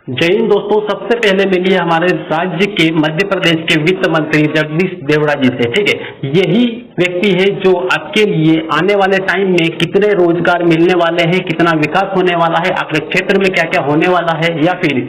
जय हिंद दोस्तों। सबसे पहले मिलिए हमारे राज्य के मध्य प्रदेश के वित्त मंत्री जगदीश देवड़ा जी से। ठीक है, यही व्यक्ति है जो आपके लिए आने वाले टाइम में कितने रोजगार मिलने वाले हैं, कितना विकास होने वाला है, आपके क्षेत्र में क्या क्या होने वाला है, या फिर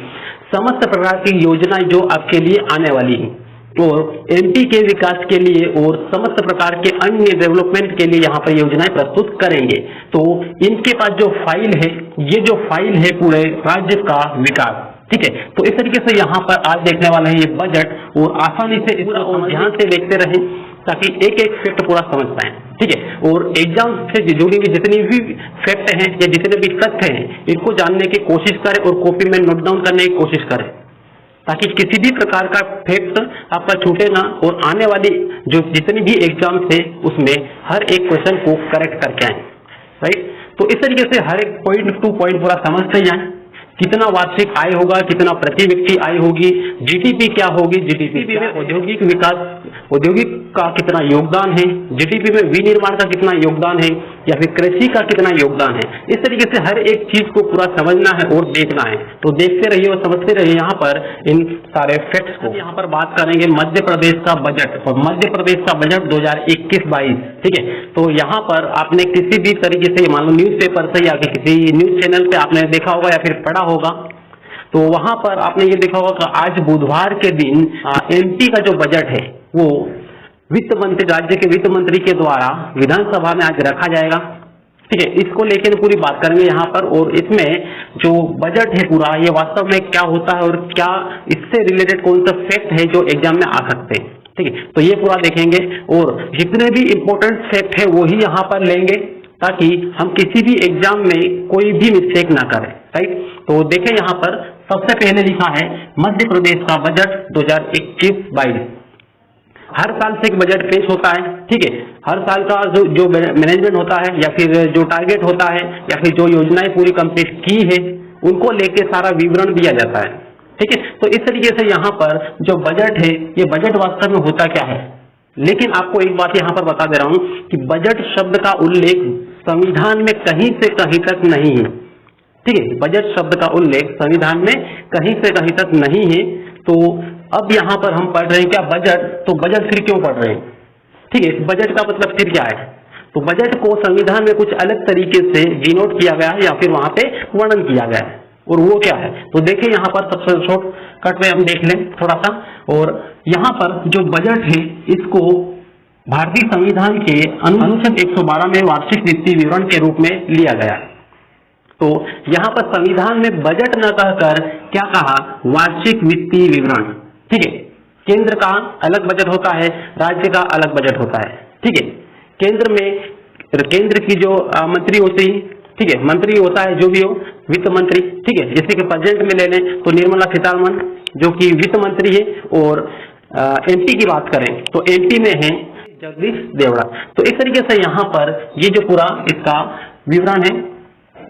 समस्त प्रकार की योजनाएं जो आपके लिए आने वाली है और एमपी के विकास के लिए और समस्त प्रकार के अन्य डेवलपमेंट के लिए यहाँ पर योजनाएं प्रस्तुत करेंगे। तो इनके पास जो फाइल है, ये जो फाइल है पूरे राज्य का विकास, ठीक है। तो इस तरीके से यहाँ पर आज देखने वाले हैं ये बजट, और आसानी से पूरा और ध्यान से देखते रहें ताकि एक एक फैक्ट पूरा समझ पाए। ठीक है, और एग्जाम से जुड़ी हुई जितनी भी फैक्ट हैं या जितने भी तथ्य हैं, इनको जानने की कोशिश करें और कॉपी में नोट डाउन करने की कोशिश करें ताकि किसी भी प्रकार का फैक्ट आपका छूटे ना, और आने वाली जो जितनी भी एग्जाम है उसमें हर एक क्वेश्चन को करेक्ट करके आए। राइट, तो इस तरीके से हर एक पॉइंट टू पॉइंट पूरा समझते जाए। कितना वार्षिक आय होगा, कितना प्रति व्यक्ति आय होगी, जीडीपी क्या होगी, जीडीपी में औद्योगिक विकास, औद्योगिक का कितना योगदान है, जीडीपी में विनिर्माण का कितना योगदान है, या फिर कृषि का कितना योगदान है। इस तरीके से हर एक चीज को पूरा समझना है और देखना है। तो देखते रहिए और समझते रहिए यहाँ पर इन सारे फैक्ट्स को। यहाँ पर बात करेंगे मध्य प्रदेश का बजट, और मध्य प्रदेश का बजट 2021-22। ठीक है, तो यहाँ पर आपने किसी भी तरीके से मान लो न्यूज़पेपर से या किसी न्यूज चैनल पे आपने देखा होगा या फिर पढ़ा होगा, तो वहां पर आपने ये देखा होगा कि आज बुधवार के दिन एमपी का जो बजट है वो वित्त मंत्री, राज्य के वित्त मंत्री के द्वारा विधानसभा में आज रखा जाएगा। ठीक है, इसको लेकर पूरी बात करेंगे यहाँ पर, और इसमें जो बजट है पूरा, ये वास्तव में क्या होता है और क्या इससे रिलेटेड कौन सा फैक्ट है जो एग्जाम में आ सकते हैं। ठीक है, तो ये पूरा देखेंगे और जितने भी इंपॉर्टेंट फैक्ट है वही यहाँ पर लेंगे ताकि हम किसी भी एग्जाम में कोई भी मिस्टेक ना करें। राइट, तो देखें यहाँ पर सबसे पहले लिखा है मध्य प्रदेश का बजट 2021-22। हर साल से एक बजट पेश होता है। ठीक है, हर साल का जो मैनेजमेंट होता है या फिर जो टारगेट होता है या फिर जो योजनाएं पूरी कंप्लीट की है उनको लेके सारा विवरण दिया जाता है। ठीक है, तो इस तरीके से यहाँ पर जो बजट है, ये बजट वास्तव में होता क्या है। लेकिन आपको एक बात यहाँ पर बता दे रहा हूं कि बजट शब्द का उल्लेख संविधान में कहीं से कहीं तक नहीं है। ठीक है, बजट शब्द का उल्लेख संविधान में कहीं से कहीं तक नहीं है। तो अब यहाँ पर हम पढ़ रहे हैं क्या बजट, तो बजट फिर क्यों पढ़ रहे हैं। ठीक है, बजट का मतलब फिर क्या है, तो बजट को संविधान में कुछ अलग तरीके से डिनोट किया गया है या फिर वहां पे वर्णन किया गया है, और वो क्या है। तो देखिए यहाँ पर सबसे शॉर्टकट में हम देख लें थोड़ा सा, और यहाँ पर जो बजट है इसको भारतीय संविधान के अनुच्छेद 112 में वार्षिक वित्तीय विवरण के रूप में लिया गया है। तो यहाँ पर संविधान में बजट न कहकर क्या कहा, वार्षिक वित्तीय विवरण। ठीक है, केंद्र का अलग बजट होता है, राज्य का अलग बजट होता है। ठीक है, केंद्र में केंद्र की जो मंत्री होती है, ठीक है, मंत्री होता है जो भी हो, वित्त मंत्री। ठीक है, जैसे कि प्रेजेंट में ले लें तो निर्मला सीतारमण जो कि वित्त मंत्री है, और एमपी की बात करें तो एमपी में है जगदीश देवड़ा। तो इस तरीके से यहाँ पर ये जो पूरा इसका विवरण है,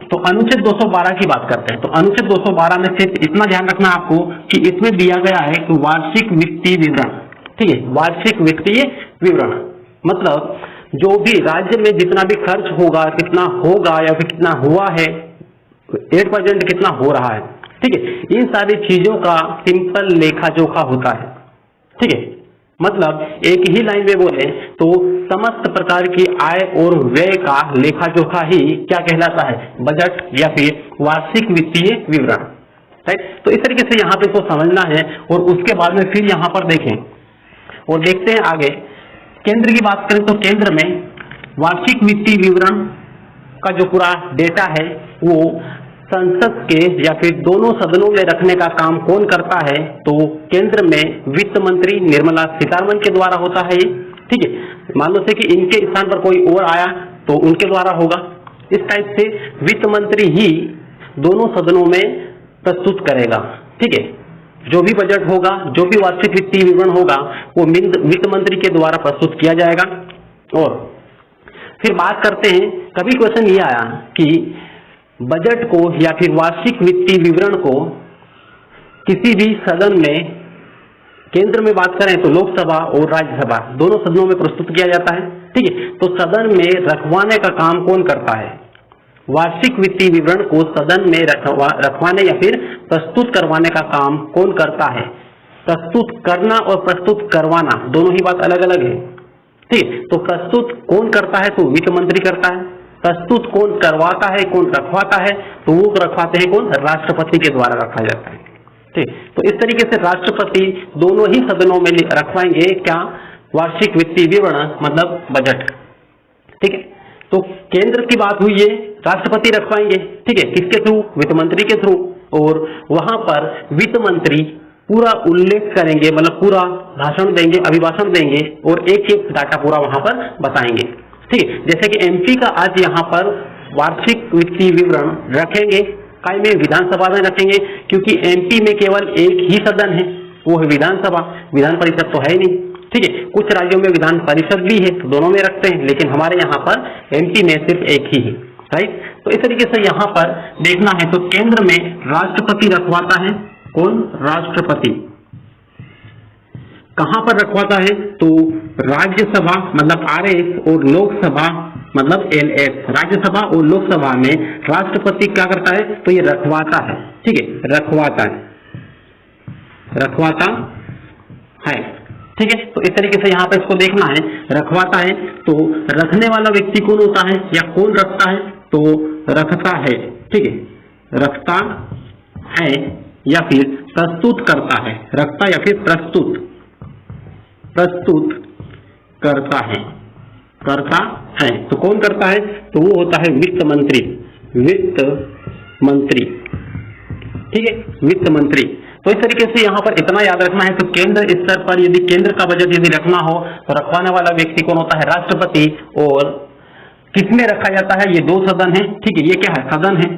तो अनुच्छेद 212 की बात करते हैं। तो अनुच्छेद 212 में सिर्फ इतना ध्यान रखना आपको कि इसमें दिया गया है कि वार्षिक वित्तीय विवरण। ठीक है, वार्षिक वित्तीय विवरण मतलब जो भी राज्य में जितना भी खर्च होगा, कितना होगा या फिर कितना हुआ है, 8% कितना हो रहा है। ठीक है, इन सारी चीजों का सिंपल लेखा जोखा होता है। ठीक है, मतलब एक ही लाइन में बोले तो समस्त प्रकार की आय और व्यय का लेखा जोखा ही क्या कहलाता है, बजट या फिर वार्षिक वित्तीय विवरण। राइट, तो इस तरीके से यहाँ पे इसको समझना है, और उसके बाद में फिर यहाँ पर देखें और देखते हैं आगे। केंद्र की बात करें तो केंद्र में वार्षिक वित्तीय विवरण का जो पूरा डेटा है वो संसद के या फिर दोनों सदनों में रखने का काम कौन करता है, तो केंद्र में वित्त मंत्री निर्मला सीतारमण के द्वारा होता है ये। ठीक है, मान लो से कि इनके स्थान पर कोई और आया तो उनके द्वारा होगा। इस टाइप से वित्त मंत्री ही दोनों सदनों में प्रस्तुत करेगा। ठीक है, जो भी बजट होगा, जो भी वार्षिक वित्तीय विवरण होगा वो वित्त मंत्री के द्वारा प्रस्तुत किया जाएगा। और फिर बात करते हैं, कभी क्वेश्चन ये आया कि बजट को या फिर वार्षिक वित्तीय विवरण को किसी भी सदन में, केंद्र में बात करें तो लोकसभा और राज्यसभा दोनों सदनों में प्रस्तुत किया जाता है। ठीक है, तो सदन में रखवाने का काम कौन करता है, वार्षिक वित्तीय विवरण को सदन में रखवाने या फिर प्रस्तुत करवाने का काम कौन करता है? प्रस्तुत करना और प्रस्तुत करवाना दोनों ही बात अलग अलग है, ठीक। तो प्रस्तुत कौन करता है? तो वित्त मंत्री करता है। प्रस्तुत कौन करवाता है, कौन रखवाता है? तो वो रखवाते हैं कौन? राष्ट्रपति के द्वारा रखा जाता है, ठीक। तो इस तरीके से राष्ट्रपति दोनों ही सदनों में रखवाएंगे क्या? वार्षिक वित्तीय विवरण मतलब बजट, ठीक है। तो केंद्र की बात हुई है, राष्ट्रपति रखवाएंगे, ठीक है, किसके थ्रू? वित्त मंत्री के थ्रू। और वहां पर वित्त मंत्री पूरा उल्लेख करेंगे, मतलब पूरा भाषण देंगे, अभिभाषण देंगे और एक एक डाटा पूरा वहां पर बताएंगे, ठीक है। जैसे कि एमपी का आज यहाँ पर वार्षिक वित्तीय विवरण रखेंगे, काय में? विधानसभा में रखेंगे, क्योंकि एमपी में केवल एक ही सदन है, वो है विधानसभा, विधान परिषद तो है नहीं, ठीक है। कुछ राज्यों में विधान परिषद भी है, तो दोनों में रखते हैं, लेकिन हमारे यहाँ पर एमपी में सिर्फ एक ही है, राइट। तो इस तरीके से यहाँ पर देखना है तो केंद्र में राष्ट्रपति रखवाता है, कौन? राष्ट्रपति। कहां पर रखवाता है? तो राज्यसभा मतलब आरएस और लोकसभा मतलब एलएस, राज्यसभा और लोकसभा में राष्ट्रपति क्या करता है? तो ये रखवाता है, ठीक है, रखवाता है, रखवाता है, ठीक है। तो इस तरीके से यहाँ पे इसको देखना है, रखवाता है। तो रखने वाला व्यक्ति कौन होता है या कौन रखता है? तो रखता है, ठीक है, रखता है या फिर प्रस्तुत करता है, रखता या फिर प्रस्तुत, प्रस्तुत करता है, करता है। तो कौन करता है? तो वो होता है वित्त मंत्री, वित्त मंत्री, ठीक है, वित्त मंत्री। तो इस तरीके से यहाँ पर इतना याद रखना है। तो केंद्र स्तर पर यदि केंद्र का बजट यदि रखना हो तो रखवाने वाला व्यक्ति कौन होता है? राष्ट्रपति। और किसमें रखा जाता है? ये दो सदन है, ठीक है, ये क्या है? सदन है,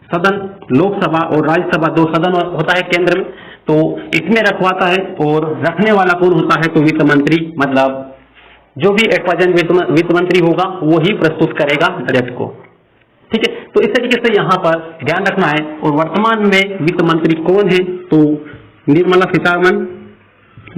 सदन, लोकसभा और राज्यसभा दो सदन होता है केंद्र में, तो इसमें रखवाता है। और रखने वाला कौन होता है? तो वित्त मंत्री, मतलब जो भी वित्त मंत्री होगा वो ही प्रस्तुत करेगा बजट को, ठीक है। तो इस तरीके से यहाँ पर ध्यान रखना है। और वर्तमान में वित्त मंत्री कौन है? तो निर्मला सीतारमण,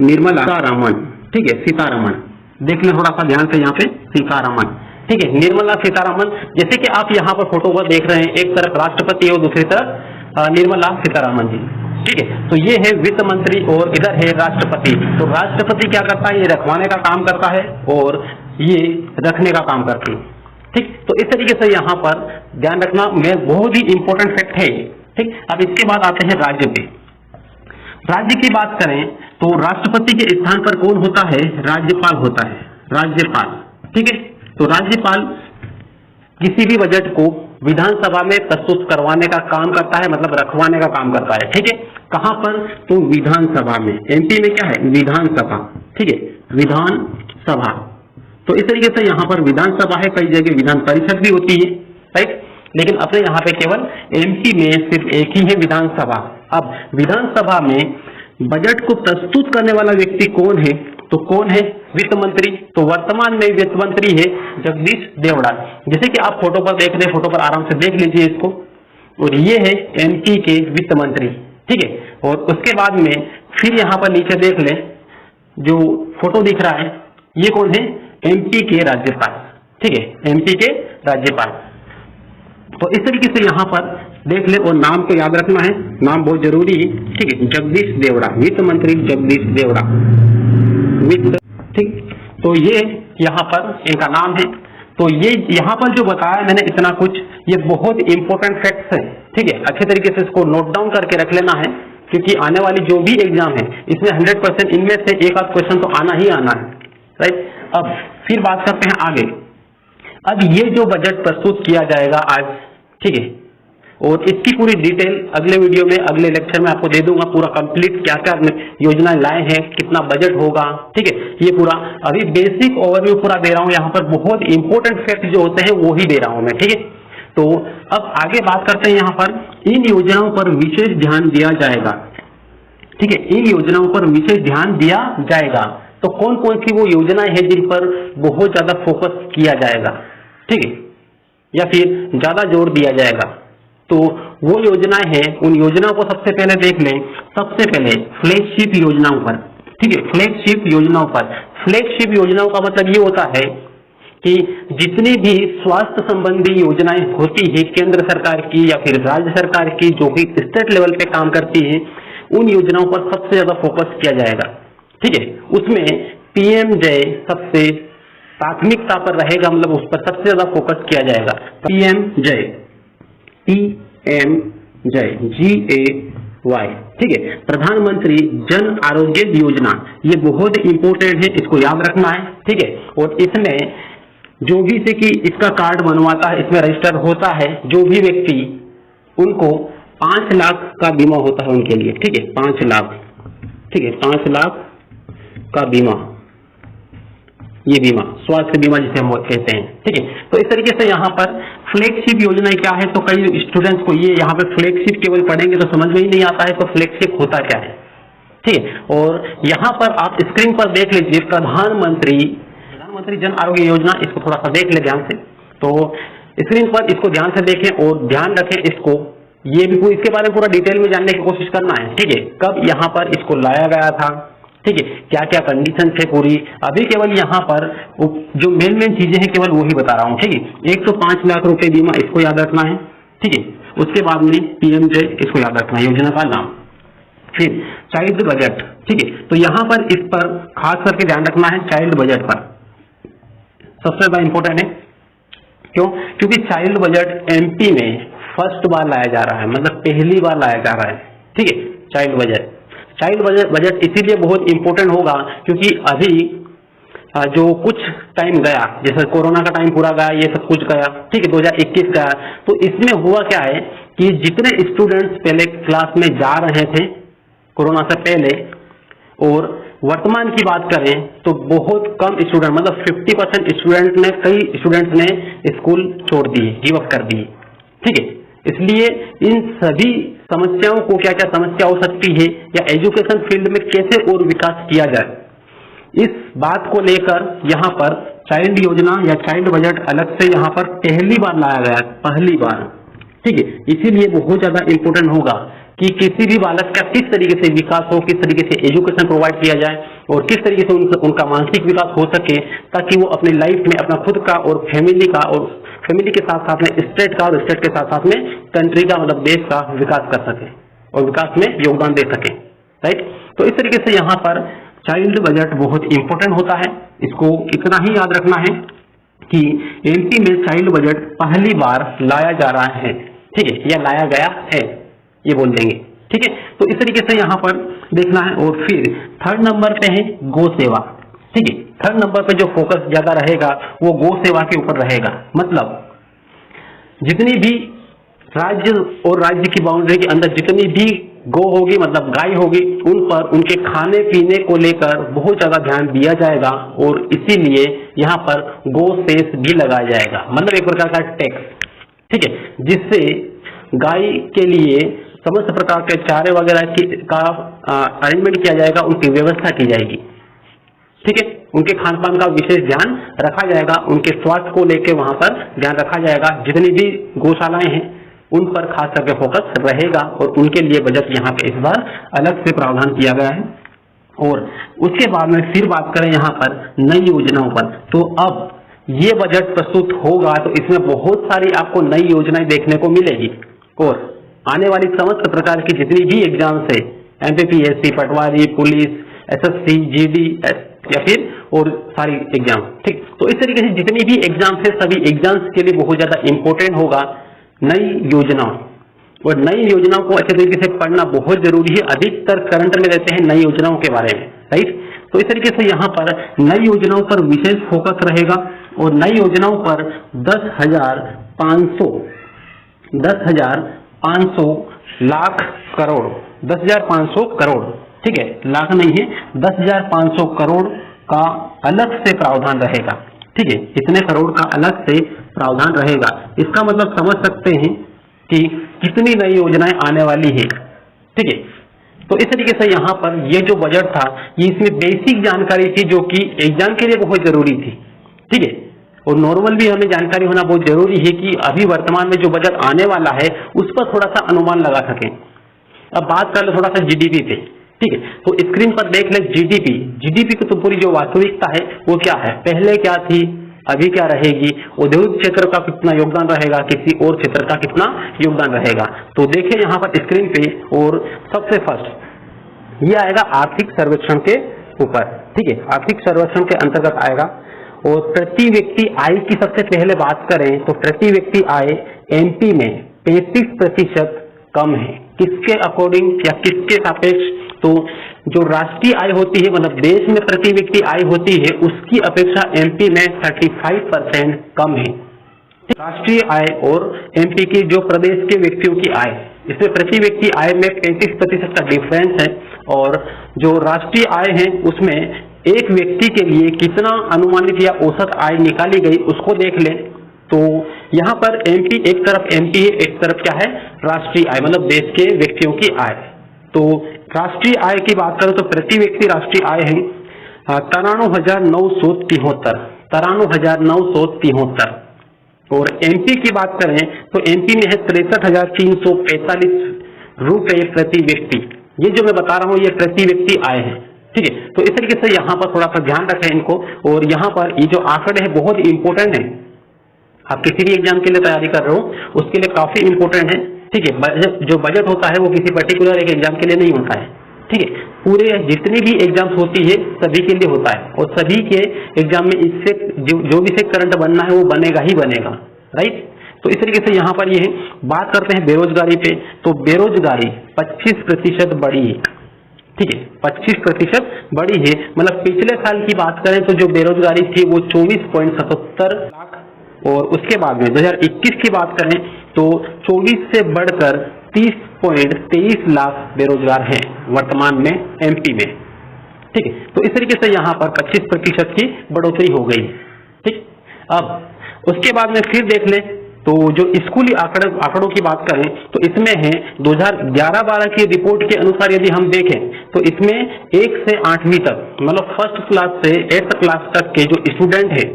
निर्मला सीतारमण, ठीक है, सीतारमण। देख लें थोड़ा सा ध्यान से यहाँ पे, सीतारमण, ठीक है, निर्मला सीतारमण। जैसे कि आप यहाँ पर फोटो पर देख रहे हैं, एक तरफ राष्ट्रपति और दूसरी तरफ निर्मला सीतारमण जी, ठीक है। तो ये है वित्त मंत्री और इधर है राष्ट्रपति। तो राष्ट्रपति क्या करता है? ये रखवाने का काम करता है और ये रखने का काम करती है, ठीक। तो इस तरीके से यहाँ पर ध्यान रखना में बहुत ही इंपॉर्टेंट फैक्ट है, ठीक। अब इसके बाद आते हैं राज्य पे। राज्य की बात करें तो राष्ट्रपति के स्थान पर कौन होता है? राज्यपाल होता है, राज्यपाल, ठीक है। तो राज्यपाल किसी भी बजट को विधानसभा में प्रस्तुत करवाने का काम करता है, मतलब रखवाने का काम करता है, ठीक है। कहां पर? तो विधानसभा में। एमपी में क्या है? विधानसभा, ठीक है, विधानसभा। तो इस तरीके से यहाँ पर विधानसभा है, कई जगह विधान परिषद भी होती है, राइट, लेकिन अपने यहाँ पे केवल एमपी में सिर्फ एक ही है, विधानसभा। अब विधानसभा में बजट को प्रस्तुत करने वाला व्यक्ति कौन है? तो कौन है? वित्त मंत्री। तो वर्तमान में वित्त मंत्री है जगदीश देवड़ा। जैसे कि आप फोटो पर देख रहे हैं, फोटो पर आराम से देख लीजिए इसको। और ये है एमपी के वित्त मंत्री, ठीक है। और उसके बाद में फिर यहाँ पर नीचे देख लें, जो फोटो दिख रहा है ये कौन है? एमपी के राज्यपाल, ठीक है, एमपी के राज्यपाल। तो इस तरीके से यहाँ पर देख ले। और नाम को याद रखना है, नाम बहुत जरूरी है, ठीक है, जगदीश देवड़ा, वित्त मंत्री जगदीश देवड़ा, वित्त, ठीक। तो ये यहाँ पर इनका नाम है। तो ये यहाँ पर जो बताया मैंने इतना कुछ, ये बहुत इंपॉर्टेंट फैक्ट्स है, ठीक है। अच्छे तरीके से इसको नोट डाउन करके रख लेना है, क्योंकि आने वाली जो भी एग्जाम है इसमें 100% इनमें से एक आध क्वेश्चन तो आना ही आना है, राइट। अब फिर बात करते हैं आगे। अब ये जो बजट प्रस्तुत किया जाएगा आज, ठीक है, और इसकी पूरी डिटेल अगले वीडियो में, अगले लेक्चर में आपको दे दूंगा, पूरा कंप्लीट क्या क्या योजनाएं लाए हैं, कितना बजट होगा, ठीक है, ये पूरा अभी बेसिक ओवरव्यू पूरा दे रहा हूं। यहाँ पर बहुत इंपॉर्टेंट फैक्ट जो होते हैं वो ही दे रहा हूं मैं, ठीक है। तो अब आगे बात करते हैं, यहाँ पर इन योजनाओं पर विशेष ध्यान दिया जाएगा, ठीक है, इन योजनाओं पर विशेष ध्यान दिया जाएगा। तो कौन कौन सी वो योजनाएं हैं जिन पर बहुत ज्यादा फोकस किया जाएगा, ठीक है, या फिर ज्यादा जोर दिया जाएगा? तो वो योजनाएं हैं, उन योजनाओं को सबसे पहले देख लें। सबसे पहले फ्लैगशिप योजनाओं पर, ठीक है, फ्लैगशिप योजनाओं पर। फ्लैगशिप योजनाओं का मतलब ये होता है कि जितनी भी स्वास्थ्य संबंधी योजनाएं होती है केंद्र सरकार की या फिर राज्य सरकार की जो कि स्टेट लेवल पे काम करती है, उन योजनाओं पर सबसे ज्यादा फोकस किया जाएगा। ठीक है, उसमें पीएमजय सबसे प्राथमिकता पर रहेगा, मतलब उस पर सबसे ज्यादा फोकस किया जाएगा। पीएमजय, पीएमजय GAY, ठीक है, प्रधानमंत्री जन आरोग्य योजना, ये बहुत इंपोर्टेंट है, इसको याद रखना है। ठीक है, और इसमें जो भी से कि इसका कार्ड बनवाता है, इसमें रजिस्टर होता है जो भी व्यक्ति, उनको 5 लाख का बीमा होता है उनके लिए। ठीक है, 5 लाख, ठीक है, 5 लाख का बीमा, ये बीमा स्वास्थ्य बीमा जिसे हम कहते हैं। ठीक है, तो इस तरीके से यहाँ पर फ्लैगशिप योजना क्या है, तो कई स्टूडेंट्स को ये यहाँ पर फ्लैगशिप केवल पढ़ेंगे तो समझ में ही नहीं आता है, तो फ्लैगशिप होता क्या है। ठीक है, और यहाँ पर आप स्क्रीन पर देख लीजिए प्रधानमंत्री जन आरोग्य योजना, इसको थोड़ा सा देख ले ध्यान से। तो स्क्रीन पर इसको ध्यान से देखें और ध्यान रखें इसको, ये भी इसके बारे में पूरा डिटेल में जानने की कोशिश करना है। ठीक है, कब यहाँ पर इसको लाया गया था, ठीक है, क्या क्या कंडीशन थे पूरी, अभी केवल यहाँ पर जो मेन चीजें हैं केवल वही बता रहा हूँ। ठीक है, एक तो 5 लाख रुपए बीमा, इसको याद रखना है। ठीक है, उसके बाद में पीएमजय, इसको याद रखना है योजना का नाम। फिर चाइल्ड बजट, ठीक है, तो यहाँ पर इस पर खास करके ध्यान रखना है, चाइल्ड बजट पर सबसे ज्यादा इंपॉर्टेंट है। क्यों? क्योंकि चाइल्ड बजट एमपी में फर्स्ट बार लाया जा रहा है, मतलब पहली बार लाया जा रहा है। ठीक है, चाइल्ड बजट इसीलिए बहुत इंपॉर्टेंट होगा क्योंकि अभी जो कुछ टाइम गया, जैसे कोरोना का टाइम पूरा गया, ये सब कुछ गया, ठीक है, 2021 गया, तो इसमें हुआ क्या है कि जितने स्टूडेंट्स पहले क्लास में जा रहे थे कोरोना से पहले, और वर्तमान की बात करें तो बहुत कम स्टूडेंट, मतलब 50% स्टूडेंट ने, कई स्टूडेंट्स ने स्कूल छोड़ दिए, गिव अप कर दिए। ठीक है, इसलिए इन सभी समस्याओं को, क्या क्या समस्या हो सकती है या एजुकेशन फील्ड में कैसे और विकास किया जाए, इस बात को लेकर यहाँ पर चाइल्ड योजना या चाइल्ड बजट अलग से यहाँ पर पहली बार लाया गया, पहली बार। ठीक है, इसीलिए बहुत ज्यादा इंपॉर्टेंट होगा कि किसी भी बालक का किस तरीके से विकास हो, किस तरीके से एजुकेशन प्रोवाइड किया जाए और किस तरीके से उनका मानसिक विकास हो सके, ताकि वो अपनी लाइफ में अपना खुद का और फैमिली का, और फैमिली के साथ साथ में स्टेट का, और स्टेट के साथ साथ में कंट्री का, मतलब देश का विकास कर सके और विकास में योगदान दे सके। राइट, तो इस तरीके से यहाँ पर चाइल्ड बजट बहुत इंपॉर्टेंट होता है। इसको इतना ही याद रखना है कि एमपी में चाइल्ड बजट पहली बार लाया जा रहा है। ठीक है, या लाया गया है, ये बोल देंगे। ठीक है, तो इस तरीके से यहाँ पर देखना है। और फिर 3rd नंबर पे है गो सेवा। ठीक है, 3rd नंबर पे जो फोकस ज्यादा रहेगा वो गो सेवा के ऊपर रहेगा। मतलब जितनी भी राज्य और राज्य की बाउंड्री के अंदर जितनी भी गो होगी, मतलब गाय होगी, उन पर उनके खाने पीने को लेकर बहुत ज्यादा ध्यान दिया जाएगा, और इसीलिए यहाँ पर गो सेस भी लगाया जाएगा, मतलब एक प्रकार का टैक्स। ठीक है, जिससे गाय के लिए समस्त प्रकार के चारे वगैरह का अरेंजमेंट किया जाएगा, उनकी व्यवस्था की जाएगी। ठीक है, उनके खान पान का विशेष ध्यान रखा जाएगा, उनके स्वास्थ्य को लेकर वहां पर ध्यान रखा जाएगा। जितनी भी गौशालाएं हैं उन पर खास करके फोकस रहेगा, और उनके लिए बजट यहाँ पे इस बार अलग से प्रावधान किया गया है। और उसके बाद में फिर बात करें यहाँ पर नई योजनाओं पर, तो अब ये बजट प्रस्तुत होगा तो इसमें बहुत सारी आपको नई योजनाएं देखने को मिलेगी, और आने वाली समस्त प्रकार की जितनी भी एग्जाम्स है, एमपीपीएससी, पटवारी, पुलिस, एसएससी, जीडी या फिर और सारी एग्जाम, ठीक, तो इस तरीके से जितनी भी एग्जाम्स है सभी एग्जाम्स के लिए बहुत ज्यादा इंपॉर्टेंट होगा नई योजनाओं, और नई योजनाओं को अच्छे तरीके से पढ़ना बहुत जरूरी है। अधिकतर करंट में रहते हैं नई योजनाओं के बारे में, राइट। तो इस तरीके से यहाँ पर नई योजनाओं पर विशेष फोकस रहेगा, और नई योजनाओं पर 10,500 लाख करोड़, 10,500 करोड़, ठीक है, लाख नहीं है, 10,500 करोड़ का अलग से प्रावधान रहेगा। ठीक है, इतने करोड़ का अलग से प्रावधान रहेगा। इसका मतलब समझ सकते हैं कि कितनी नई योजनाएं आने वाली है। ठीक है, तो इस तरीके से यहाँ पर ये जो बजट था, ये इसमें बेसिक जानकारी थी जो कि एग्जाम के लिए बहुत जरूरी थी। ठीक है, और नॉर्मल भी हमें जानकारी होना बहुत जरूरी है कि अभी वर्तमान में जो बजट आने वाला है उस पर थोड़ा सा अनुमान लगा सकें। अब बात कर ले थोड़ा सा जीडीपी पे। ठीक है, तो स्क्रीन पर देख ले जीडीपी की तो पूरी जो वास्तविकता है वो क्या है, पहले क्या थी, अभी क्या रहेगी, औद्योगिक क्षेत्र का कितना योगदान रहेगा, किसी और क्षेत्र का कितना योगदान रहेगा। तो देखिए यहाँ पर स्क्रीन पे, और सबसे फर्स्ट ये आएगा आर्थिक सर्वेक्षण के ऊपर, ठीक है, आर्थिक सर्वेक्षण के अंतर्गत आएगा। और प्रति व्यक्ति आय की सबसे पहले बात करें तो प्रति व्यक्ति आय एमपी में 35% कम है। किसके अकॉर्डिंग या किसके सापेक्ष, तो जो राष्ट्रीय आय होती है, मतलब देश में प्रति व्यक्ति आय होती है, उसकी अपेक्षा एमपी में 35% कम है। राष्ट्रीय आय और एमपी की जो प्रदेश के व्यक्तियों की आय, इसमें प्रति व्यक्ति आय में 35% का डिफरेंस है। और जो राष्ट्रीय आय है उसमें एक व्यक्ति के लिए कितना अनुमानित या औसत आय निकाली गई उसको देख लें। तो यहाँ पर एमपी, एक तरफ एमपी है, एक तरफ क्या है, राष्ट्रीय आय, मतलब देश के व्यक्तियों की आय। तो राष्ट्रीय आय की बात करें तो प्रति व्यक्ति राष्ट्रीय आय है 93,973। और एमपी की बात करें तो एमपी में है 63,345 रुपए प्रति व्यक्ति। ये जो मैं बता रहा हूँ ये प्रति व्यक्ति आय है, ठीक है। तो इस तरीके से यहाँ पर थोड़ा सा ध्यान रखें इनको। और यहाँ पर ये जो आंकड़े हैं बहुत इंपॉर्टेंट है, आप किसी भी एग्जाम के लिए तैयारी कर रहे हो उसके लिए काफी इंपॉर्टेंट है, ठीक है। जो बजट होता है वो किसी पर्टिकुलर एक एग्जाम के लिए नहीं होता है, ठीक है, पूरे जितनी भी एग्जाम्स होती है सभी के लिए होता है। और सभी के एग्जाम में इससे जो भी से करंट बनना है वो बनेगा ही बनेगा, राइट। तो इस तरीके से यहाँ पर ये बात करते हैं बेरोजगारी पे। तो बेरोजगारी 25% बढ़ी है, ठीक है, 25% बढ़ी है। मतलब पिछले साल की बात करें तो जो बेरोजगारी थी वो 24.77 लाख, और उसके बाद में 2021 की बात करें तो 24 से बढ़कर 30.23 लाख बेरोजगार हैं वर्तमान में एमपी में, ठीक है। तो इस तरीके से यहाँ पर 25% की बढ़ोतरी हो गई, ठीक। अब उसके बाद में फिर देख लें तो जो स्कूली आंकड़ों की बात करें तो इसमें है 2011-12 की रिपोर्ट के अनुसार यदि हम देखें तो इसमें 1 से 8वीं तक, मतलब फर्स्ट क्लास से 8th क्लास तक के जो स्टूडेंट है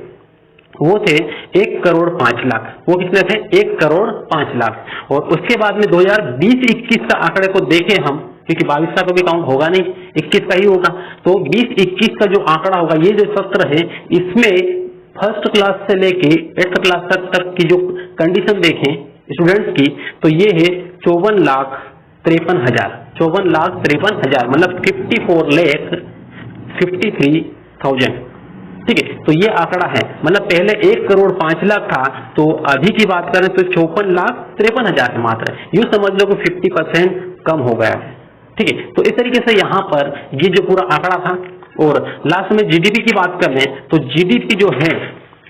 वो थे 1,05,00,000। वो कितने थे, 1,05,00,000। और उसके बाद में 2020-21 का आंकड़े को देखें हम, क्योंकि 22 का भी काउंट होगा नहीं, 21 का ही होगा। तो 20-21 का जो आंकड़ा होगा, ये जो सत्र है इसमें फर्स्ट क्लास से लेके 8th क्लास तक की जो कंडीशन देखें स्टूडेंट्स की तो ये है 54,53,000, मतलब 54,53,000, ठीक है। तो ये आंकड़ा है, मतलब पहले 1,05,00,000 था तो अभी की बात करें तो 54,53,000 है मात्र। यूं समझ लो कि 50% कम हो गया है, ठीक है। तो इस तरीके से यहाँ पर ये जो पूरा आंकड़ा था। और लास्ट में जीडीपी की बात कर लें तो जीडीपी जो है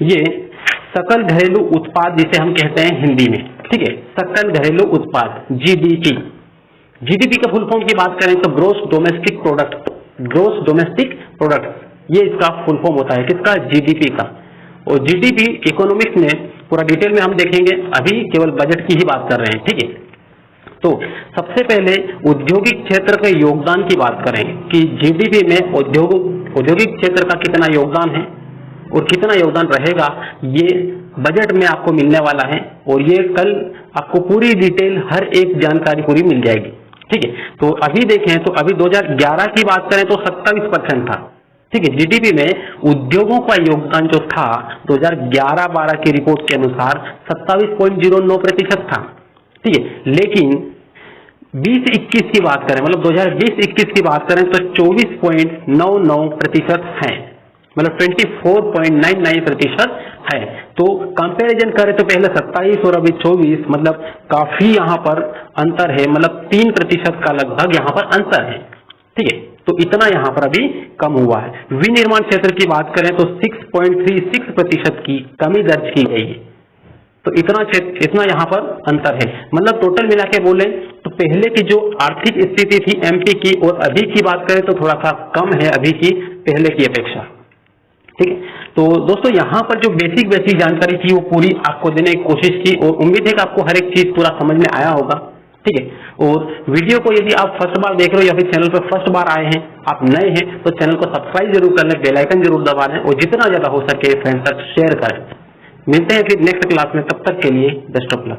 ये सकल घरेलू उत्पाद जिसे हम कहते हैं हिंदी में, ठीक है, सकल घरेलू उत्पाद जीडीपी। जीडीपी का फुल फॉर्म की बात करें तो ग्रोस डोमेस्टिक प्रोडक्ट, ये इसका फुल फॉर्म होता है किसका, जीडीपी का। और जीडीपी इकोनॉमिक्स में पूरा डिटेल में हम देखेंगे, अभी केवल बजट की ही बात कर रहे हैं, ठीक है। तो सबसे पहले औद्योगिक क्षेत्र के योगदान की बात करें कि जीडीपी में औद्योगिक क्षेत्र का कितना योगदान है और कितना योगदान रहेगा, ये बजट में आपको मिलने वाला है। और ये कल आपको पूरी डिटेल हर एक जानकारी पूरी मिल जाएगी, ठीक है। तो अभी देखें तो अभी 2011 की बात करें तो 27% था, ठीक है। जीडीपी में उद्योगों का योगदान जो था 2011-12 की रिपोर्ट के अनुसार 27.09% था, ठीक है। लेकिन 2021 की बात करें, मतलब 2020-21 की बात करें तो 24.99% है, मतलब 24.99% है। तो कंपैरिजन करें तो पहले 27 और अभी 24, मतलब काफी यहाँ पर अंतर है, मतलब 3% का लगभग यहाँ पर अंतर है, ठीक है। तो इतना यहाँ पर अभी कम हुआ है। विनिर्माण क्षेत्र की बात करें तो 6.36% की कमी दर्ज की गई है। तो इतना यहाँ पर अंतर है, मतलब टोटल मिला के बोले तो पहले की जो आर्थिक स्थिति थी एमपी की और अभी की बात करें तो थोड़ा सा कम है अभी की पहले की अपेक्षा, ठीक है। तो दोस्तों यहाँ पर जो बेसिक जानकारी थी वो पूरी आपको देने की कोशिश की और उम्मीद है कि आपको हर एक चीज पूरा समझ में आया होगा, ठीक है। और वीडियो को यदि आप फर्स्ट बार देख रहे हो या फिर चैनल पर फर्स्ट बार आए हैं, आप नए हैं तो चैनल को सब्सक्राइब जरूर कर लें, बेल आइकन जरूर दबा लें और जितना ज्यादा हो सके फ्रेंड्स तक शेयर करें। मिलते हैं फिर नेक्स्ट क्लास में, तब तक के लिए बेस्ट ऑफ लक।